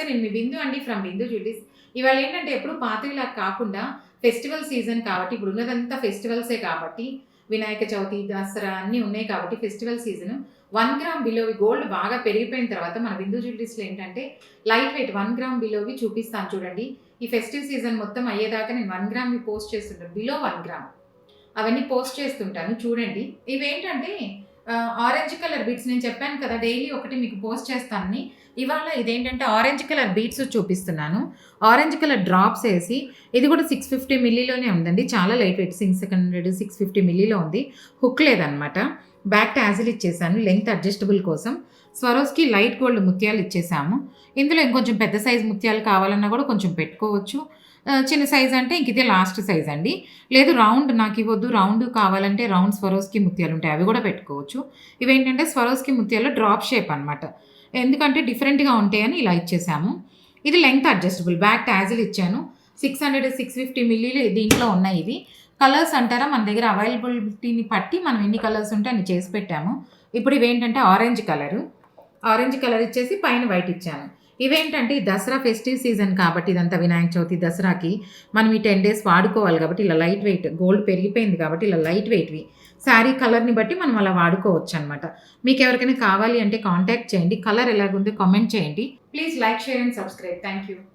నమస్తే, నేను మీ బిందు అండి ఫ్రమ్ బిందు జ్యువెలరీస్. ఇవాళ ఏంటంటే ఎప్పుడు పాతవిలా కాకుండా ఫెస్టివల్ సీజన్ కాబట్టి, ఇప్పుడు ఉన్నదంతా ఫెస్టివల్సే కాబట్టి, వినాయక చవితి, దసరా అన్నీ ఉన్నాయి కాబట్టి ఫెస్టివల్ సీజన్ 1 గ్రామ్ బిలోవి గోల్డ్ బాగా పెరిగిపోయిన తర్వాత మన బిందు జ్యువెలరీస్‌లో ఏంటంటే లైట్ వెయిట్ 1 గ్రామ్ బిలోవి చూపిస్తాను చూడండి. ఈ ఫెస్టివ్ సీజన్ మొత్తం అయ్యేదాకా నేను 1 గ్రామ్‌వి పోస్ట్ చేస్తుంటాను. బిలో 1 గ్రామ్ అవన్నీ పోస్ట్ చేస్తుంటాను చూడండి. ఇవేంటంటే ఆరెంజ్ కలర్ బీడ్స్ నేను చెప్పాను కదా! డైలీ ఒకటి మీకు పోస్ట్ చేస్తానని. ఇవాళ ఇదేంటంటే ఆరెంజ్ కలర్ బీడ్స్ చూపిస్తున్నాను. ఆరెంజ్ కలర్ డ్రాప్స్ ఏసి ఇది కూడా 650 మిల్లీలోనే ఉందండి. చాలా లైట్ వెయిట్ 600, 650 మిల్లీలో ఉంది. హుక్ లేదనమాట. బ్యాక్ టాజిల్ ఇచ్చేసాను లెంగ్త్ అడ్జస్టబుల్ కోసం. స్వరోస్‌కి లైట్ గోల్డ్ ముత్యాలు ఇచ్చేసాము. ఇందులో ఇంకొంచెం పెద్ద సైజ్ ముత్యాలు కావాలన్నా కూడా కొంచెం పెట్టుకోవచ్చు. చిన్న సైజ్ అంటే ఇంక ఇదే లాస్ట్ సైజ్ అండి. లేదు రౌండ్ నాకివ్వొద్దు, రౌండ్ కావాలంటే రౌండ్ స్వరోస్‌కి ముత్యాలుంటాయి. అవి కూడా పెట్టుకోవచ్చు. ఇవేంటంటే స్వరోస్‌కి ముత్యాలు డ్రాప్ షేప్ అనమాట. ఎందుకంటే డిఫరెంట్‌గా ఉంటాయని ఇలా ఇచ్చేసాము. ఇది లెంగ్త్ అడ్జస్టబుల్. బ్యాక్ టాజిల్ ఇచ్చాను. 600, 650 మిల్లీలు దీంట్లో ఉన్నాయి ఇవి. కలర్స్ అంటారా, మన దగ్గర అవైలబిలిటీని బట్టి మనం ఎన్ని కలర్స్ ఉంటే అన్ని చేసి పెట్టాము. ఇప్పుడు ఇవేంటంటే ఆరెంజ్ కలరు. ఆరెంజ్ కలర్ ఇచ్చేసి పైన వైట్ ఇచ్చాను. ఇవేంటంటే ఈ దసరా ఫెస్టివ్ సీజన్ కాబట్టి ఇదంతా వినాయక చవితి, దసరాకి మనం ఈ 10 డేస్ వాడుకోవాలి కాబట్టి ఇలా లైట్ వెయిట్ గోల్డ్ పెరిగిపోయింది కాబట్టి ఇలా లైట్ వెయిట్‌వి. శారీ కలర్‌ని బట్టి మనం అలా వాడుకోవచ్చనమాట. మీకెవరికైనా కావాలి అంటే కాంటాక్ట్ చేయండి. కలర్ ఎలాగుందో కామెంట్ చేయండి. Please like, share and subscribe. Thank you.